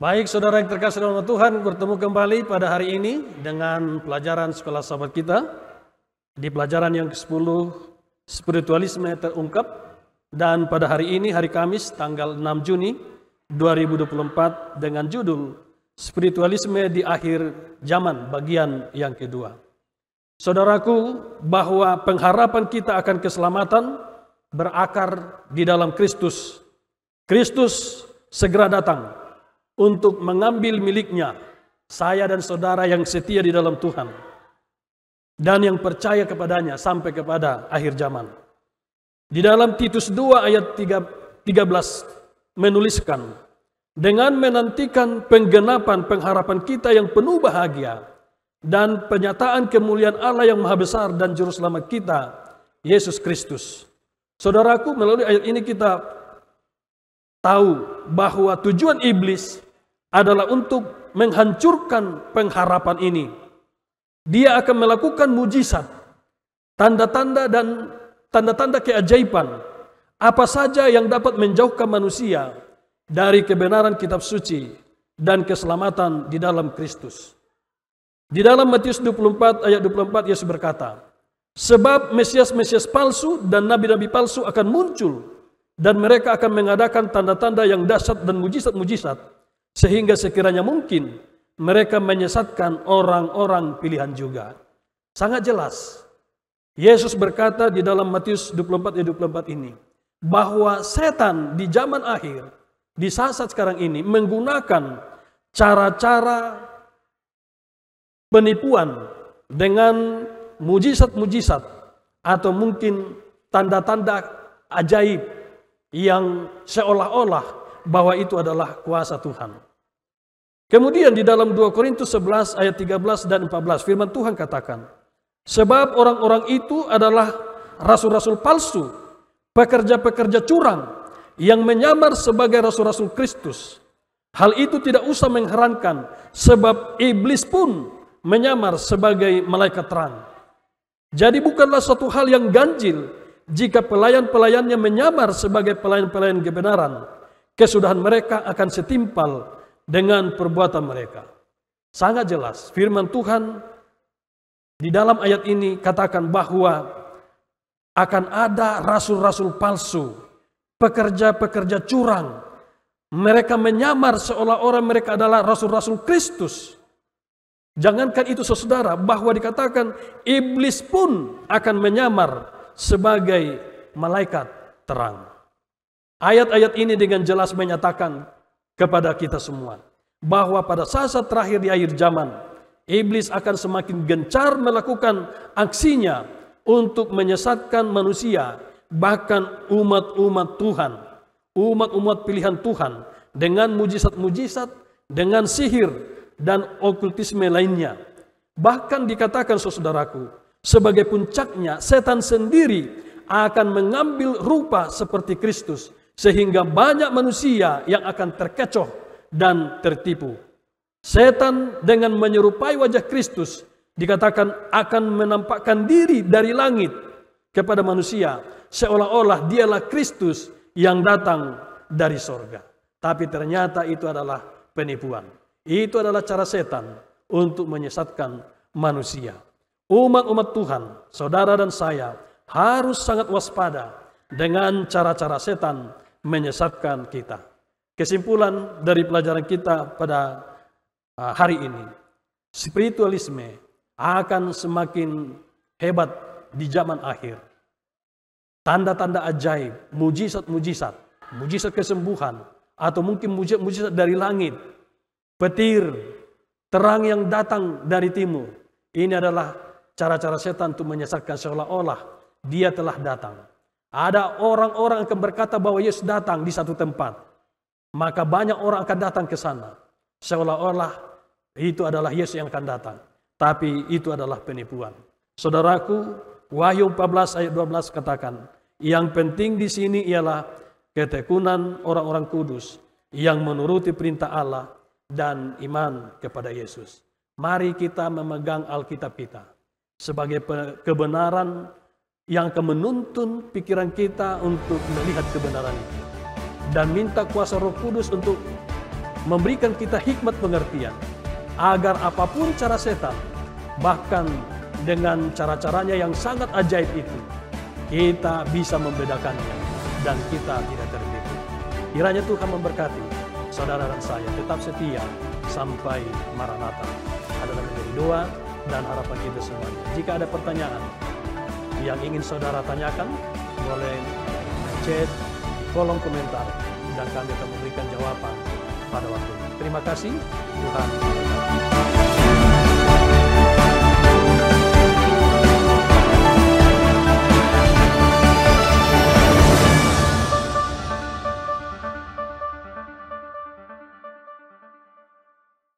Baik, saudara yang terkasih dalam Tuhan, bertemu kembali pada hari ini dengan pelajaran sekolah sahabat kita di pelajaran yang ke-10, spiritualisme terungkap. Dan pada hari ini, hari Kamis, tanggal 6 Juni 2024 dengan judul Spiritualisme di Akhir Zaman, bagian yang kedua. Saudaraku, bahwa pengharapan kita akan keselamatan berakar di dalam Kristus. Kristus segera datang untuk mengambil miliknya saya dan saudara yang setia di dalam Tuhan dan yang percaya kepadanya sampai kepada akhir zaman. Di dalam Titus 2 ayat 13 menuliskan, dengan menantikan penggenapan pengharapan kita yang penuh bahagia dan penyataan kemuliaan Allah yang maha besar dan juru selamat kita, Yesus Kristus. Saudaraku, melalui ayat ini kita tahu bahwa tujuan iblis adalah untuk menghancurkan pengharapan ini. Dia akan melakukan mujizat, tanda-tanda dan tanda-tanda keajaiban, apa saja yang dapat menjauhkan manusia dari kebenaran kitab suci dan keselamatan di dalam Kristus. Di dalam Matius 24 ayat 24 Yesus berkata, sebab Mesias-Mesias palsu dan nabi-nabi palsu akan muncul dan mereka akan mengadakan tanda-tanda yang dahsyat dan mujizat-mujizat, sehingga sekiranya mungkin mereka menyesatkan orang-orang pilihan juga. Sangat jelas Yesus berkata di dalam Matius 24 ayat 24 ini, bahwa setan di zaman akhir, di saat-saat sekarang ini, menggunakan cara-cara penipuan dengan mujizat-mujizat atau mungkin tanda-tanda ajaib yang seolah-olah bahwa itu adalah kuasa Tuhan. Kemudian di dalam 2 Korintus 11 ayat 13 dan 14 firman Tuhan katakan, sebab orang-orang itu adalah rasul-rasul palsu, pekerja-pekerja curang yang menyamar sebagai rasul-rasul Kristus. Hal itu tidak usah mengherankan, sebab iblis pun menyamar sebagai malaikat terang. Jadi bukanlah suatu hal yang ganjil jika pelayan-pelayannya menyamar sebagai pelayan-pelayan kebenaran. Kesudahan mereka akan setimpal dengan perbuatan mereka. Sangat jelas firman Tuhan di dalam ayat ini katakan bahwa akan ada rasul-rasul palsu, pekerja-pekerja curang. Mereka menyamar seolah-olah mereka adalah rasul-rasul Kristus. Jangankan itu saudara, bahwa dikatakan iblis pun akan menyamar sebagai malaikat terang. Ayat-ayat ini dengan jelas menyatakan kepada kita semua bahwa pada saat terakhir di akhir zaman, iblis akan semakin gencar melakukan aksinya untuk menyesatkan manusia, bahkan umat-umat Tuhan, umat-umat pilihan Tuhan, dengan mujizat-mujizat, dengan sihir dan okultisme lainnya. Bahkan dikatakan saudaraku, sebagai puncaknya setan sendiri akan mengambil rupa seperti Kristus, sehingga banyak manusia yang akan terkecoh dan tertipu. Setan dengan menyerupai wajah Kristus dikatakan akan menampakkan diri dari langit kepada manusia, seolah-olah dialah Kristus yang datang dari sorga. Tapi ternyata itu adalah penipuan. Itu adalah cara setan untuk menyesatkan manusia. Umat-umat Tuhan, saudara dan saya, harus sangat waspada dengan cara-cara setan menyesatkan kita. Kesimpulan dari pelajaran kita pada hari ini, spiritualisme akan semakin hebat di zaman akhir. Tanda-tanda ajaib, mujizat-mujizat, mujizat kesembuhan, atau mungkin mujizat-mujizat dari langit, petir, terang yang datang dari timur. Ini adalah cara-cara setan untuk menyesatkan seolah-olah dia telah datang. Ada orang-orang akan berkata bahwa Yesus datang di satu tempat, maka banyak orang akan datang ke sana, seolah-olah itu adalah Yesus yang akan datang. Tapi itu adalah penipuan. Saudaraku, Wahyu 14 ayat 12 katakan, yang penting di sini ialah ketekunan orang-orang kudus yang menuruti perintah Allah dan iman kepada Yesus. Mari kita memegang Alkitab kita sebagai kebenaran yang akan menuntun pikiran kita untuk melihat kebenaran itu. Dan minta kuasa Roh Kudus untuk memberikan kita hikmat pengertian, agar apapun cara setan, bahkan dengan cara-caranya yang sangat ajaib itu, kita bisa membedakannya dan kita tidak tertipu. Kiranya Tuhan memberkati saudara dan saya tetap setia sampai Maranatha. Adalah menjadi doa dan harapan kita semuanya. Jika ada pertanyaan yang ingin saudara tanyakan, boleh chat di kolom komentar dan kami akan memberikan jawaban pada waktunya. Terima kasih, Tuhan memberkati.